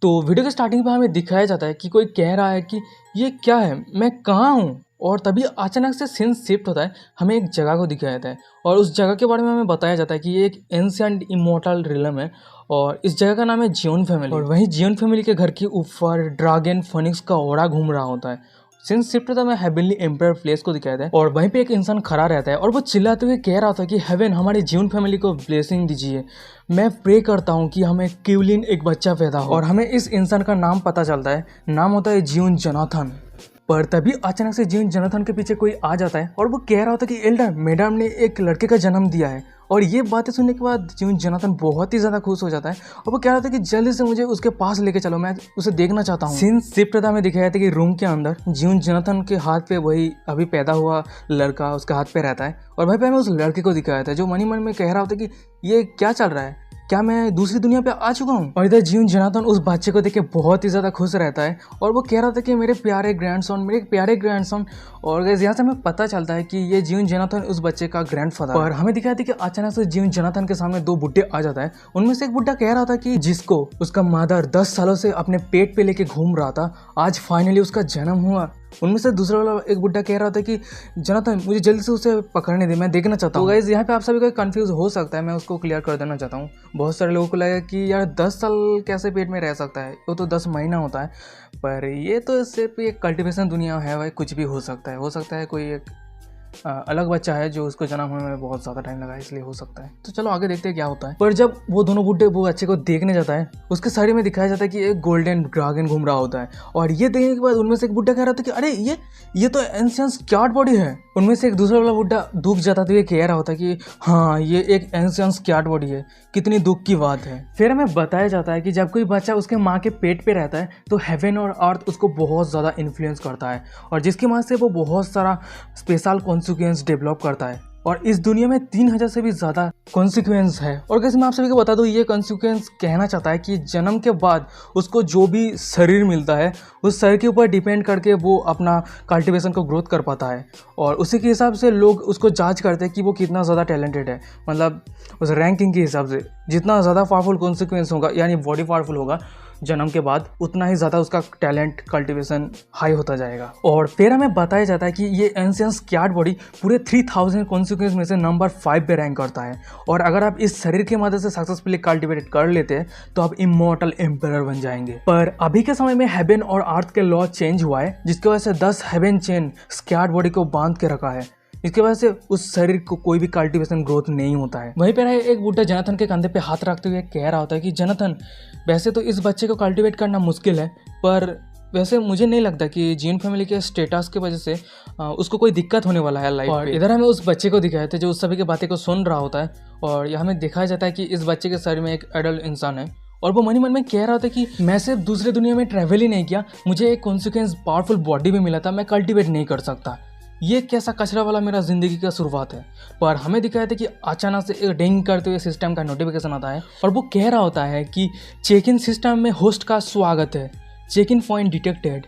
तो वीडियो के स्टार्टिंग पे हमें दिखाया जाता है कि कोई कह रहा है कि ये क्या है, मैं कहाँ हूँ। और तभी अचानक से सीन शिफ्ट होता है, हमें एक जगह को दिखाया जाता है और उस जगह के बारे में हमें बताया जाता है कि ये एक एंशिएंट इमॉर्टल रिलम है और इस जगह का नाम है जियोन फैमिली। और वहीं जियोन फैमिली के घर के ऊपर ड्रैगन फोनिक्स का ओरा घूम रहा होता है। सिंस शिफ्ट होता है, मैं हेवनली एम्पायर प्लेस को दिखाया है और वहीं पे एक इंसान खड़ा रहता है और वो चिल्लाते हुए कह रहा था कि हेवन हमारी जियोन फैमिली को ब्लेसिंग दीजिए, मैं प्रे करता हूँ कि हमें क्यूलिन एक बच्चा पैदा हो। और हमें इस इंसान का नाम पता चलता है, नाम होता है जियोन जोनाथन। पर तभी अचानक से जियोन जोनाथन के पीछे कोई आ जाता है और वो कह रहा होता है कि एल्डर मैडम ने एक लड़के का जन्म दिया है। और ये बातें सुनने के बाद जियोन जोनाथन बहुत ही ज़्यादा खुश हो जाता है और वो कह रहा था कि जल्दी से मुझे उसके पास लेके चलो, मैं उसे देखना चाहता हूँ। सीन शिफ्ट में दिखाया था कि रूम के अंदर जियोन जोनाथन के हाथ पे वही अभी पैदा हुआ लड़का उसके हाथ पे रहता है और वहीं पे हमें उस लड़के को दिखाया था जो मन ही मन में कह रहा होता है कि ये क्या चल रहा है, क्या मैं दूसरी दुनिया पे आ चुका हूँ। और इधर जियोन जोनाथन उस बच्चे को देख के बहुत ही ज़्यादा खुश रहता है और वो कह रहा था कि मेरे प्यारे ग्रैंडसन। और यहाँ से हमें पता चलता है कि ये जियोन जोनाथन उस बच्चे का ग्रैंडफादर। और हमें दिखाया था कि अचानक से जियोन जोनाथन के सामने दो बुड्ढे आ जाता है। उनमें से एक बुड्ढा कह रहा था कि जिसको उसका मदर 10 सालों से अपने पेट पे लेके घूम रहा था, आज फाइनली उसका जन्म हुआ। उनमें से दूसरा वाला एक बुड्ढा कह रहा था कि जोनाथन मुझे जल्दी से उसे पकड़ने दे, मैं देखना चाहता हूँ। तो गाइस यहाँ पे आप सभी को कंफ्यूज हो सकता है, मैं उसको क्लियर कर देना चाहता हूँ। बहुत सारे लोगों को लगा कि यार 10 साल कैसे पेट में रह सकता है, वो तो 10 महीना होता है। पर ये तो सिर्फ एक कल्टिवेशन दुनिया है भाई, कुछ भी हो सकता है कोई एक अलग बच्चा है जो उसको जन्म होने में बहुत ज़्यादा टाइम लगा, इसलिए हो सकता है। तो चलो आगे देखते हैं क्या होता है। पर जब वो दोनों बुड्ढे वो बच्चे को देखने जाता है, उसके शरीर में दिखाया जाता है कि एक गोल्डन ड्रैगन घूम रहा होता है। और ये देखने के बाद उनमें से एक बुड्ढा कह रहा था कि अरे ये तो एंशिएंट स्क्यार्ड बॉडी है। उनमें से एक दूसरा वाला बुड्ढा दुख जताते हुए कह रहा होता है कि हाँ ये एक एंशिएंट स्क्यार्ड बॉडी है, कितनी दुख की बात है। फिर हमें बताया जाता है कि जब कोई बच्चा उसके माँ के पेट पे रहता है तो हेवन और अर्थ उसको बहुत ज़्यादा इन्फ्लुएंस करता है और जिसकी वजह से वो बहुत सारा स्पेशल कॉन्सिक्वेंस डेवलप करता है। और इस दुनिया में 3000 से भी ज़्यादा कॉन्सिक्वेंस है। और कैसे मैं आप सभी को बता दूं, ये कॉन्सिक्वेंस कहना चाहता है कि जन्म के बाद उसको जो भी शरीर मिलता है उस शरीर के ऊपर डिपेंड करके वो अपना कल्टिवेशन को ग्रोथ कर पाता है और उसी के हिसाब से लोग उसको जांच करते हैं कि वो कितना ज़्यादा टैलेंटेड है। मतलब उस रैंकिंग के हिसाब से जितना ज़्यादा पावरफुल कॉन्सिक्वेंस होगा, यानी बॉडी पावरफुल होगा जन्म के बाद, उतना ही ज़्यादा उसका टैलेंट कल्टिवेशन हाई होता जाएगा। और फिर हमें बताया जाता है कि ये एंशिएंट स्क्यार्ड बॉडी पूरे 3000 कॉन्सिक्वेंस में से नंबर 5 पे रैंक करता है। और अगर आप इस शरीर की मदद से सक्सेसफुली कल्टिवेट कर लेते हैं तो आप इमॉर्टल एम्पायर बन जाएंगे। पर अभी के समय में हेवन और अर्थ के लॉ चेंज हुआ है, जिसकी वजह से 10 हेवन चेन स्क्यार्ड बॉडी को बांध के रखा है। इसकी वजह से उस शरीर को कोई भी कल्टिवेशन ग्रोथ नहीं होता है। वहीं पर एक बुड्ढा जोनाथन के कंधे पे हाथ रखते हुए कह रहा होता है कि जोनाथन वैसे तो इस बच्चे को कल्टिवेट करना मुश्किल है, पर वैसे मुझे नहीं लगता कि जियोन फैमिली के स्टेटस की वजह से उसको कोई दिक्कत होने वाला है लाइफ में। इधर हमें उस बच्चे को दिखाया था जो उस सभी की बातें को सुन रहा होता है और यह हमें दिखाया जाता है कि इस बच्चे के शरीर में एक एडल्ट इंसान है और वो मन ही मन में कह रहा था कि मैं सिर्फ दूसरे दुनिया में ट्रैवल ही नहीं किया, मुझे एक कॉन्सिक्वेंस पावरफुल बॉडी भी मिला था, मैं कल्टिवेट नहीं कर सकता। ये कैसा कचरा वाला मेरा ज़िंदगी का शुरुआत है। पर हमें दिखाया था कि अचानक से एक डिंग करते हुए सिस्टम का नोटिफिकेशन आता है और वो कह रहा होता है कि चेक इन सिस्टम में होस्ट का स्वागत है, चेक इन पॉइंट डिटेक्टेड।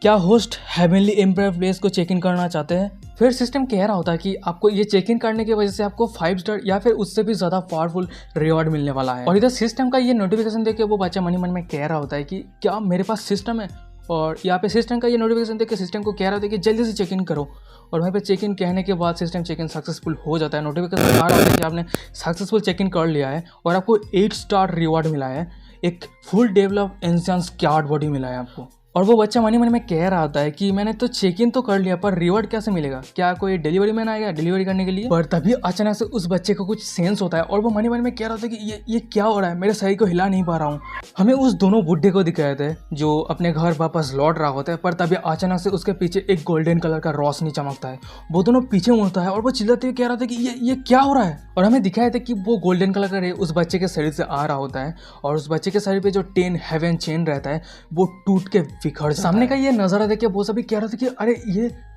क्या होस्ट हेवनली एम्पायर प्लेस को चेक इन करना चाहते हैं? फिर सिस्टम कह रहा होता है कि आपको ये चेक इन करने की वजह से आपको 5 स्टार या फिर उससे भी ज़्यादा पावरफुल रिवॉर्ड मिलने वाला है। और इधर सिस्टम का ये नोटिफिकेशन देख के वो बच्चा मन ही मन में कह रहा होता है कि क्या मेरे पास सिस्टम है। और यहाँ पे सिस्टम का ये नोटिफिकेशन देख के सिस्टम को कह रहा होता है कि जल्दी से चेक इन करो। और वहीं पे चेक इन कहने के बाद सिस्टम चेक इन सक्सेसफुल हो जाता है। नोटिफिकेशन आ रहा है कि आपने सक्सेसफुल चेक इन कर लिया है और आपको 8 स्टार रिवॉर्ड मिला है, एक फुल डेवलप एंशिएंट स्क्यार्ड बॉडी मिला है आपको। और वो बच्चा मन ही मन में कह रहा होता है कि मैंने तो चेक इन तो कर लिया, पर रिवॉर्ड कैसे मिलेगा, क्या कोई डिलीवरी मैन आएगा डिलीवरी करने के लिए? पर तभी अचानक से उस बच्चे को कुछ सेंस होता है और वो मन ही मन में कह रहा होता है कि ये क्या हो रहा है, मेरे शरीर को हिला नहीं पा रहा हूँ। हमें उस दोनों बुड्ढे को दिखाया था जो अपने घर वापस लौट रहा होता है, पर तभी अचानक से उसके पीछे एक गोल्डन कलर का रोशनी चमकता है। वो दोनों पीछे मुड़ता है और वो चिल्लाते हुए कह रहा था कि ये क्या हो रहा है। और हमें दिखाया था कि वो गोल्डन कलर का रे उस बच्चे के शरीर से आ रहा होता है और उस बच्चे के शरीर पे जो 10 हेवन चेन रहता है वो टूट के बिखर। सामने का ये नज़ारा देख के वो सभी कह रहे थे कि अरे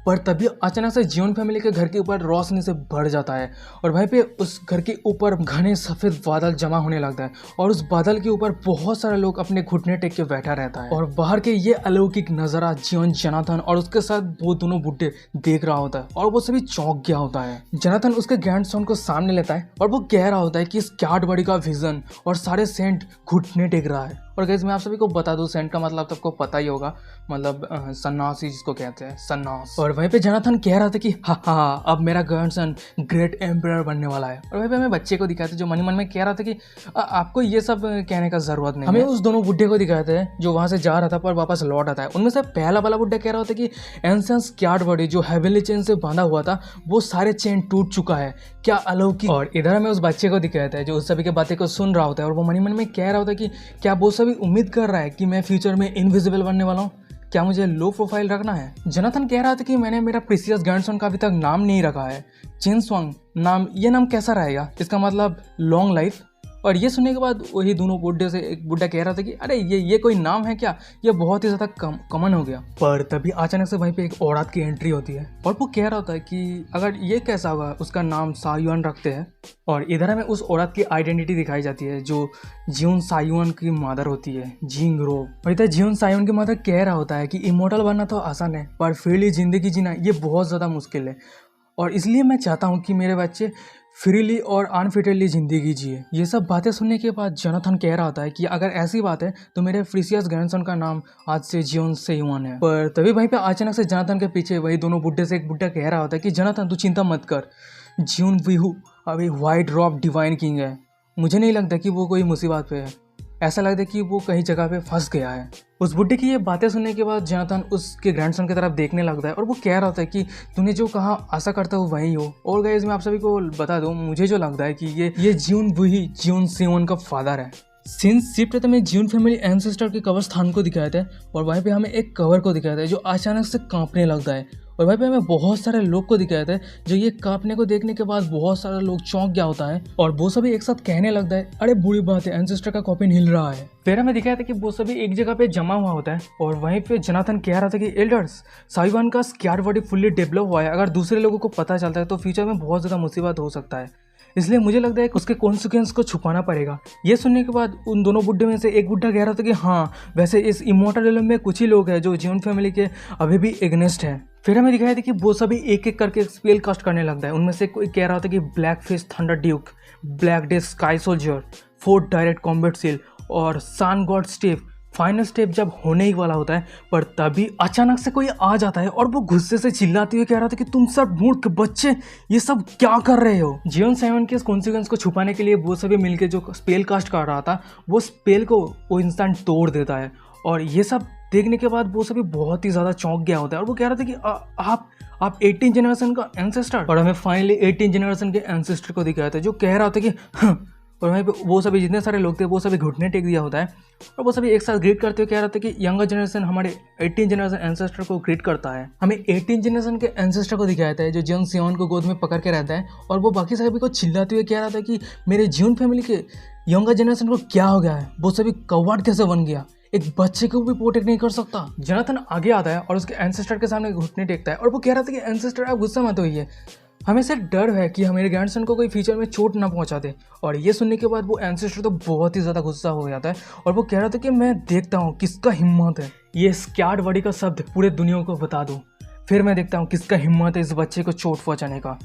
पर तभी अचानक से जियोन फैमिली के घर के ऊपर रोशनी से भर जाता है और वहीं पे उस घर के ऊपर घने सफ़ेद बादल जमा होने लगता है और उस बादल के ऊपर बहुत सारे लोग अपने घुटने टेक के बैठा रहता है और बाहर के ये अलौकिक नज़ारा जियोन जोनाथन और उसके साथ वो दोनों बुड्ढे देख रहा होता है और वो सभी चौंक गया होता है। जोनाथन उसके ग्रैंडसन को सामने लेता है और वो कह रहा होता है कि इस कैट बॉडी का विजन और सारे सेंट घुटने टेक रहा है। और गाइस मैं आप सभी को बता दूं सेंट का मतलब तो आपको पता ही होगा, मतलब सन्नासी जिसको कहते हैं, सन्नास। और वहीं पे जोनाथन कह रहा था कि हाँ अब मेरा ग्रैंडसन ग्रेट एम्परर बनने वाला है। और वहीं पे हमें बच्चे को दिखाते जो मन ही मन में कह रहा था कि आपको ये सब कहने का जरूरत नहीं। हमें उस दोनों बुड्ढे को दिखाते हैं जो वहां से जा रहा था पर वापस लौट आता है। उनमें से पहला वाला बुड्ढा कह रहा होता है कि एंसेंस कैट बॉडी जो हेवनली चेन से बांधा हुआ था वो सारे चेन टूट चुका है, क्या अलौकिक। और इधर हमें उस बच्चे को दिखाता है जो उस सभी के बातें को सुन रहा होता है और वो मन ही मन में कह रहा होता है कि क्या वो सभी उम्मीद कर रहा है कि मैं फ्यूचर में इनविजिबल बनने वाला हूँ, क्या मुझे लो प्रोफाइल रखना है। जोनाथन कह रहा था कि मैंने मेरा प्रीसियस ग्रैंडसन का अभी तक नाम नहीं रखा है, चिनस्वांग नाम, ये नाम कैसा रहेगा, इसका मतलब लॉन्ग लाइफ। और ये सुनने के बाद वही दोनों बुड्ढे से एक बुड्ढा कह रहा था कि अरे ये कोई नाम है क्या, ये बहुत ही ज़्यादा कॉमन हो गया। पर तभी अचानक से वहीं पे एक औरत की एंट्री होती है और वो कह रहा होता है कि अगर ये कैसा होगा, उसका नाम सायुआन रखते हैं। और इधर हमें उस औरत की आइडेंटिटी दिखाई जाती है जो जियोन सायुआन की मदर होती है, जिंग रो। और इधर जियोन सायुआन की मदर कह रहा होता है कि इमोर्टल बनना तो आसान है पर फ्रीली ज़िंदगी जीना ये बहुत ज़्यादा मुश्किल है और इसलिए मैं चाहता हूँ कि मेरे बच्चे फ्रीली और अनफिल्टरली ज़िंदगी जिए। ये सब बातें सुनने के बाद जोनाथन कह रहा होता है कि अगर ऐसी बात है तो मेरे प्रीसियस ग्रैंडसन का नाम आज से जियोन सेयुआन है। पर तभी वहीं पे अचानक से जोनाथन के पीछे वही दोनों बुड्ढे से एक बुड्ढा कह रहा होता है कि जोनाथन तू चिंता मत कर, जियोन वीहू अभी वाइट रॉक डिवाइन किंग है, मुझे नहीं लगता कि वो कोई मुसीबत पे है, ऐसा लगता है कि वो कहीं जगह पे फंस गया है। उस बुड्ढे की ये बातें सुनने के बाद जोनाथन उसके ग्रैंडसन की तरफ देखने लगता है और वो कह रहा होता है कि तूने जो कहा आशा करता हूँ वही हो। और गाइस मैं आप सभी को बता दूं, मुझे जो लगता है कि ये जियोन वही जियोन सेयुआन का फादर है। सीन शिफ्ट रहता है, जियोन फैमिली एंसेस्टर के कब्र स्थान को दिखाया है और वहीं पे हमें एक कवर को दिखाया है जो अचानक से कांपने लगता है और वहीं पे हमें बहुत सारे लोग को दिखाया है जो ये कांपने को देखने के बाद बहुत सारे लोग चौंक गया होता है और वो सभी एक साथ कहने लगता है अरे बुरी बात है, एंसेस्टर का कॉफिन हिल रहा है। फिर हमें दिखाया था कि वो सभी एक जगह पे जमा हुआ होता है और वहीं पे जोनाथन कह रहा था कि एल्डर्स सायुआन का स्क्वाड बॉडी फुल्ली डेवलप हुआ है, अगर दूसरे लोगों को पता चलता है तो फ्यूचर में बहुत ज़्यादा मुसीबत हो सकता है, इसलिए मुझे लगता है कि उसके कॉन्सिक्वेंस को छुपाना पड़ेगा। ये सुनने के बाद उन दोनों बुड्ढे में से एक बुड्ढा कह रहा था कि हाँ वैसे इस इमोर्टल रियलम में कुछ ही लोग हैं जो जियोन फैमिली के अभी भी एग्नेस्ट हैं। फिर हमें दिखाया था कि वो सभी एक एक करके स्पेल कास्ट करने लगता है। उनमें से कोई कह रहा था कि black fish thunder duke, black day sky soldier, fourth direct combat seal और sun god step. Final step जब होने ही वाला होता है पर तभी अचानक से कोई आ जाता है और वो गुस्से से चिल्लाते हुए कह रहा था कि तुम सब मूर्ख बच्चे ये सब क्या कर रहे हो। जियोन सेयुआन के इस कॉन्सिक्वेंस को छुपाने के लिए वो सभी मिलकर जो स्पेल कास्ट कर रहा था वो स्पेल को वो इंसान तोड़ देता है और ये सब देखने के बाद वो सभी बहुत ही ज़्यादा चौंक गया होता है और वो कह रहा था कि आप 18 जनरेशन का एंसेस्टर। और हमें फाइनली 18 जनरेशन के एंसेस्टर को दिखाया था जो कह रहा था कि और वहीं पे वो सभी जितने सारे लोग थे वो सभी घुटने टेक दिया होता है और वो सभी एक साथ ग्रीट करते हुए कह रहा था कि यंगर जनरेशन हमारे 18 जनरेशन एंसेस्टर को ग्रीट करता है। हमें 18 जनरेशन के एंसेस्टर को दिखाया था जो जियोन सेयुआन को गोद में पकड़ के रहता है और वो बाकी सभी को चिल्लाते हुए कह रहा था कि मेरे जियोन फैमिली के यंगर जनरेशन को क्या हो गया है, वो सभी कौवाड़ कैसे बन गया, एक बच्चे को भी प्रोटेक्ट नहीं कर सकता। जोनाथन आगे आता है और उसके एंसेस्टर के सामने घुटने टेकता है और वो कह रहा था कि एंसेस्टर आप गुस्सा मत होइए, हमें से डर है कि हमारे ग्रैंडसन को कोई फ्यूचर में चोट ना पहुंचा दे। और ये सुनने के बाद वो एंसेस्टर तो बहुत ही ज़्यादा गुस्सा हो जाता है और वो कह रहा था कि मैं देखता हूँ किसका हिम्मत है ये स्क्वाड बॉडी का शब्द पूरे दुनिया को बता दूँ, फिर मैं देखता हूँ किसका हिम्मत है इस बच्चे को चोट पहुँचाने का।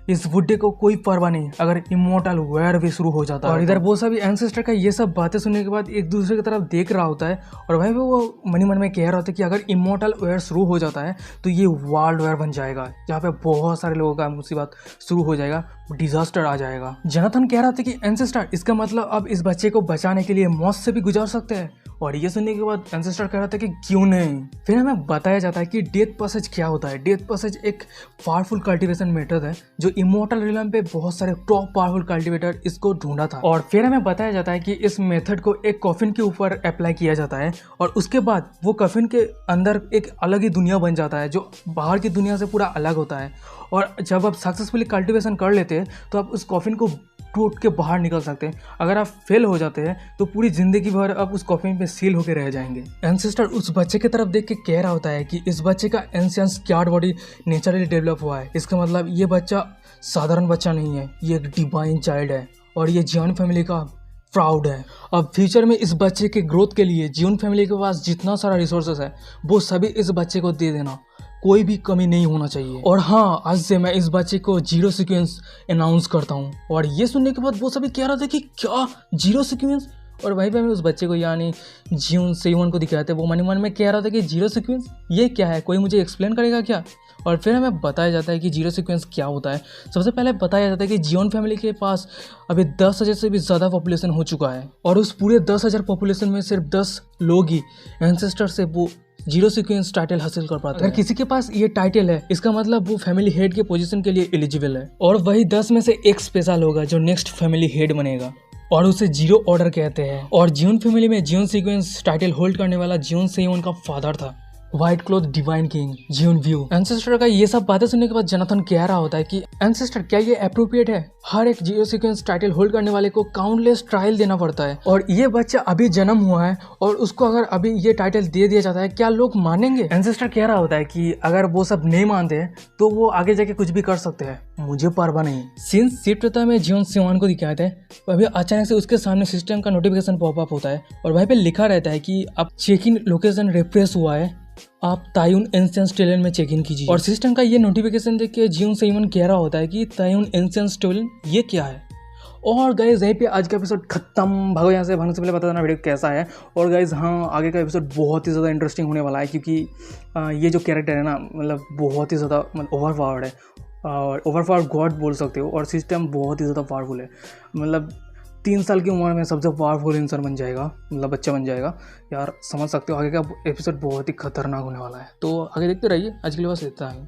इस बुड्ढे को कोई परवाह नहीं अगर इमोर्टल वेयर भी शुरू हो जाता है। और इधर वो सभी एंसेस्टर का ये सब बातें सुनने के बाद एक दूसरे की तरफ देख रहा होता है और वहीं पे वो मन ही मन में कह रहा होता है कि अगर इमोर्टल वेयर शुरू हो जाता है तो ये वर्ल्ड वेयर बन जाएगा जहाँ पे बहुत सारे लोगों का मुसीबत शुरू हो जाएगा, डिजास्टर आ जाएगा। जोनाथन कह रहा था कि एंसेस्टर इसका मतलब अब इस बच्चे को बचाने के लिए मौत से भी गुजार सकते हैं और ये सुनने के बाद एंसेस्टर कह रहा था कि क्यों नहीं। फिर हमें बताया जाता है कि डेथ पैसेज क्या होता है। डेथ पैसेज एक पावरफुल कल्टीवेशन मेथड है जो इमोर्टल रियलम पे बहुत सारे टॉप पावरफुल कल्टीवेटर इसको ढूंढा था और फिर हमें बताया जाता है कि इस मेथड को एक कॉफिन के ऊपर अप्लाई किया जाता है और उसके बाद वो कॉफिन के अंदर एक अलग ही दुनिया बन जाता है जो बाहर की दुनिया से पूरा अलग होता है और जब आप सक्सेसफुली कल्टिवेशन कर लेते हैं तो आप उस कॉफिन को टूट के बाहर निकल सकते हैं। अगर आप फेल हो जाते हैं तो पूरी ज़िंदगी भर आप उस कॉफिन पे सील होकर रह जाएंगे। एंसेस्टर उस बच्चे की तरफ देख के कह रहा होता है कि इस बच्चे का एंशियंट स्क्यार्ड बॉडी नेचुरली डेवलप हुआ है। इसका मतलब ये बच्चा साधारण बच्चा नहीं है, ये एक डिवाइन चाइल्ड है और ये जियोन फैमिली का प्राउड है। अब फ्यूचर में इस बच्चे के ग्रोथ के लिए जियोन फैमिली के पास जितना सारा रिसोर्सेस है वो सभी इस बच्चे को दे देना, कोई भी कमी नहीं होना चाहिए। और हाँ, आज से मैं इस बच्चे को जीरो सीक्वेंस अनाउंस करता हूँ। और ये सुनने के बाद वो सभी कह रहे थे कि क्या जीरो सीक्वेंस, और वहीं पे मैं उस बच्चे को यानी जियोन सेवन को दिखाते वो मन मन में कह रहा था कि जीरो सीक्वेंस ये क्या है, कोई मुझे एक्सप्लेन करेगा क्या। और फिर हमें बताया जाता है कि जीरो सीक्वेंस क्या होता है। सबसे पहले बताया जाता है कि जियोन फैमिली के पास अभी 10,000 से भी ज़्यादा पॉपुलेशन हो चुका है और उस पूरे 10,000 पॉपुलेशन में सिर्फ 10 लोग ही एंसेस्टर से वो जीरो सीक्वेंस टाइटल हासिल कर पाते हैं। अगर किसी के पास ये टाइटल है इसका मतलब वो फैमिली हेड के पोजीशन के लिए एलिजिबल है और वही 10 में से एक स्पेशल होगा जो नेक्स्ट फैमिली हेड बनेगा और उसे जीरो ऑर्डर कहते हैं। और जियोन फैमिली में जियोन सीक्वेंस टाइटल होल्ड करने वाला जियोन सेयोन का फादर था, व्हाइट क्लॉथ डिवाइन किंग जियोन व्यू। एंसेस्टर का ये सब बातें सुनने के बाद जोनाथन कह रहा होता है कि एंसेस्टर क्या ये अप्रोप्रिएट है? हर एक जीरो सीक्वेंस टाइटल होल्ड करने वाले को काउंटलेस ट्रायल देना पड़ता है और ये बच्चा अभी जन्म हुआ है और उसको अगर अभी ये टाइटल दे दिया जाता है, क्या लोग मानेंगे? एंसेस्टर कह रहा होता है कि अगर वो सब नहीं मानते हैं तो वो आगे जाके कुछ भी कर सकते हैं, मुझे परवाह नहीं। सीन शिफ्ट होता है, मैं जियोन सेवन को दिखाते हैं, अभी अचानक से उसके सामने सिस्टम का नोटिफिकेशन पॉपअप होता है और वहीं पे लिखा रहता है कि अब चेक इन लोकेशन रिफ्रेश हुआ है, आप तायुन एंशिएंट स्टोलन में चेक इन कीजिए। और सिस्टम का ये नोटिफिकेशन देख के जियोन सेवन कह रहा होता है कि तायुन एंशिएंट स्टोलन ये क्या है। और गाइज यहीं पे आज का एपिसोड खत्म। भागो यहाँ से, भागने से पहले बता देना वीडियो कैसा है। और गाइज हाँ, आगे का एपिसोड बहुत ही ज़्यादा इंटरेस्टिंग होने वाला है क्योंकि ये जो कैरेक्टर है ना, मतलब बहुत ही ज़्यादा मतलब ओवरपावर्ड है और ओवरपावर्ड गॉड बोल सकते हो। और सिस्टम बहुत ही ज़्यादा पावरफुल है, मतलब 3 साल की उम्र में सबसे पावरफुल इंसान बन जाएगा, मतलब बच्चा बन जाएगा यार। समझ सकते हो आगे का एपिसोड बहुत ही खतरनाक होने वाला है। तो आगे देखते रहिए, आज के लिए बस इतना है।